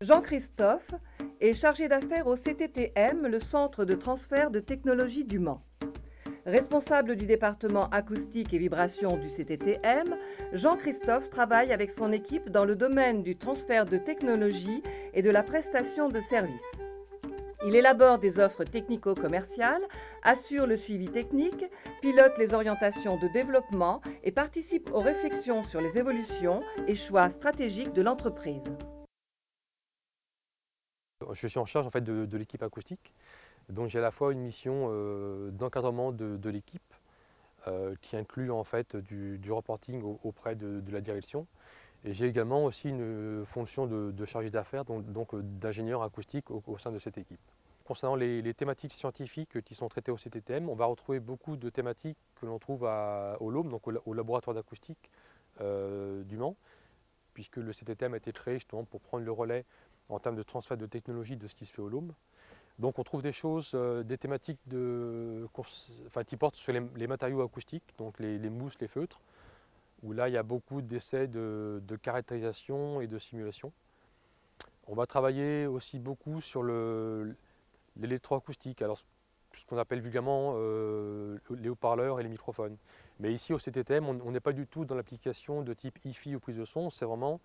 Jean-Christophe est chargé d'affaires au CTTM, le Centre de transfert de technologie du Mans. Responsable du département acoustique et vibration du CTTM, Jean-Christophe travaille avec son équipe dans le domaine du transfert de technologie et de la prestation de services. Il élabore des offres technico-commerciales, assure le suivi technique, pilote les orientations de développement et participe aux réflexions sur les évolutions et choix stratégiques de l'entreprise. Je suis en charge en fait, de l'équipe acoustique, donc j'ai à la fois une mission d'encadrement de l'équipe qui inclut en fait du reporting auprès de la direction, et j'ai également aussi une fonction de chargé d'affaires, donc d'ingénieur acoustique au sein de cette équipe. Concernant les thématiques scientifiques qui sont traitées au CTTM, on va retrouver beaucoup de thématiques que l'on trouve au LOM, donc au laboratoire d'acoustique du Mans, puisque le CTTM a été créé justement pour prendre le relais en termes de transfert de technologie de ce qui se fait au LOM. Donc on trouve des choses, des thématiques qui portent sur les matériaux acoustiques, donc les mousses, les feutres, où là il y a beaucoup d'essais de caractérisation et de simulation. On va travailler aussi beaucoup sur l'électroacoustique, alors ce qu'on appelle vulgairement les haut-parleurs et les microphones. Mais ici au CTTM, on n'est pas du tout dans l'application de type hi-fi ou prise de son, c'est vraiment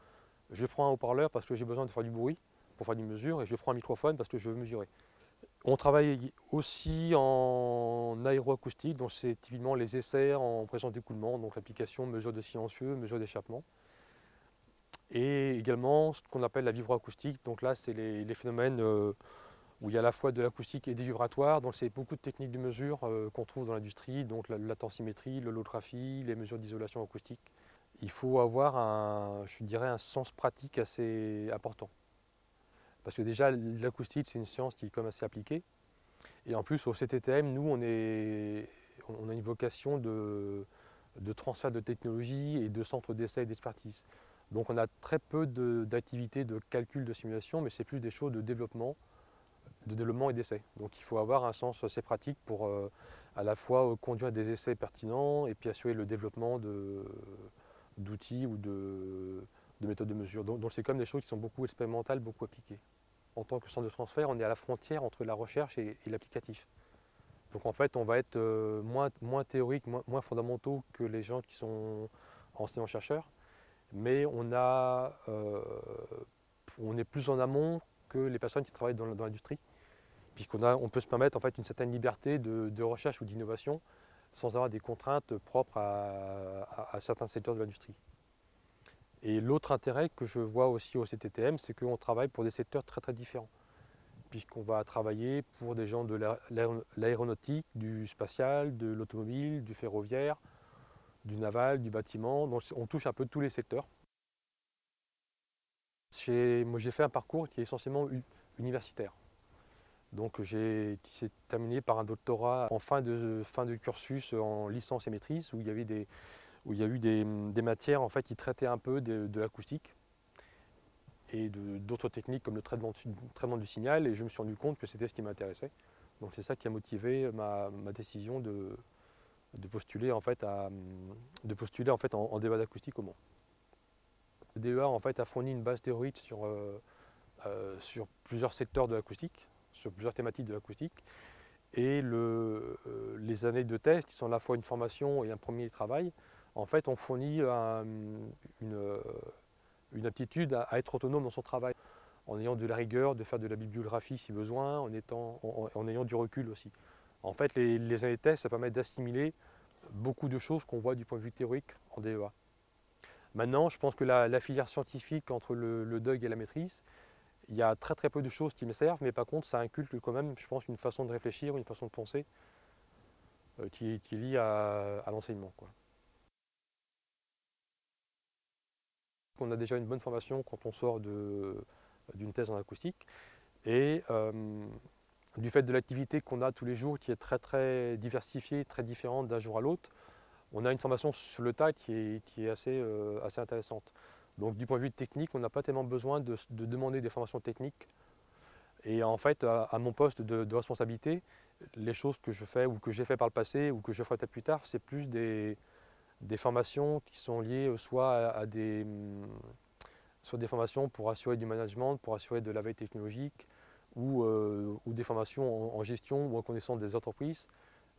je prends un haut-parleur parce que j'ai besoin de faire du bruit pour faire du mesure, et je prends un microphone parce que je veux mesurer. On travaille aussi en aéroacoustique, donc c'est typiquement les essais en présence d'écoulement, donc l'application mesure de silencieux, mesure d'échappement. Et également ce qu'on appelle la vibroacoustique, donc là c'est les phénomènes où il y a à la fois de l'acoustique et des vibratoires, donc c'est beaucoup de techniques de mesure qu'on trouve dans l'industrie, donc la tensimétrie, l'holographie, les mesures d'isolation acoustique. Il faut avoir je dirais, un sens pratique assez important. Parce que déjà, l'acoustique, c'est une science qui est quand même assez appliquée. Et en plus, au CTTM, nous, on a une vocation de transfert de technologie et de centre d'essai et d'expertise. Donc on a très peu d'activités de calcul de simulation, mais c'est plus des choses de développement et d'essai. Donc il faut avoir un sens assez pratique pour à la fois conduire des essais pertinents et puis assurer le développement d'outils ou de méthodes de mesure. Donc c'est comme des choses qui sont beaucoup expérimentales, beaucoup appliquées. En tant que centre de transfert, on est à la frontière entre la recherche et l'applicatif. Donc en fait, on va être moins théorique, moins fondamentaux que les gens qui sont enseignants-chercheurs, mais on est plus en amont que les personnes qui travaillent dans l'industrie, puisqu'on peut se permettre en fait une certaine liberté de recherche ou d'innovation sans avoir des contraintes propres à certains secteurs de l'industrie. Et l'autre intérêt que je vois aussi au CTTM, c'est qu'on travaille pour des secteurs très très différents, puisqu'on va travailler pour des gens de l'aéronautique, du spatial, de l'automobile, du ferroviaire, du naval, du bâtiment, donc on touche un peu tous les secteurs. Moi j'ai fait un parcours qui est essentiellement universitaire, donc qui s'est terminé par un doctorat en fin de cursus en licence et maîtrise, où il y a eu des matières en fait, qui traitaient un peu de l'acoustique et d'autres techniques comme le traitement du signal, et je me suis rendu compte que c'était ce qui m'intéressait. Donc c'est ça qui a motivé ma décision de postuler en fait, en DEA d'acoustique au Mans. Le DEA en fait, a fourni une base théorique sur plusieurs secteurs de l'acoustique, sur plusieurs thématiques de l'acoustique, et les années de test, qui sont à la fois une formation et un premier travail, en fait, ont fourni une aptitude à être autonome dans son travail, en ayant de la rigueur, de faire de la bibliographie si besoin, en ayant du recul aussi. En fait, les années de test, ça permet d'assimiler beaucoup de choses qu'on voit du point de vue théorique en DEA. Maintenant, je pense que la filière scientifique entre le DUG et la maîtrise, il y a très très peu de choses qui me servent, mais par contre, ça inculque quand même, je pense, une façon de réfléchir, une façon de penser qui est liée à l'enseignement. On a déjà une bonne formation quand on sort d'une thèse en acoustique, et du fait de l'activité qu'on a tous les jours qui est très très diversifiée, très différente d'un jour à l'autre, on a une formation sur le tas qui est assez intéressante. Donc du point de vue technique, on n'a pas tellement besoin de demander des formations techniques. Et en fait, à mon poste de responsabilité, les choses que je fais ou que j'ai fait par le passé ou que je ferai peut-être plus tard, c'est plus des formations qui sont liées soit sur des formations pour assurer du management, pour assurer de la veille technologique ou des formations en gestion ou en connaissance des entreprises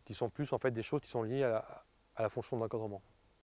qui sont plus en fait des choses qui sont liées à la fonction d'encadrement.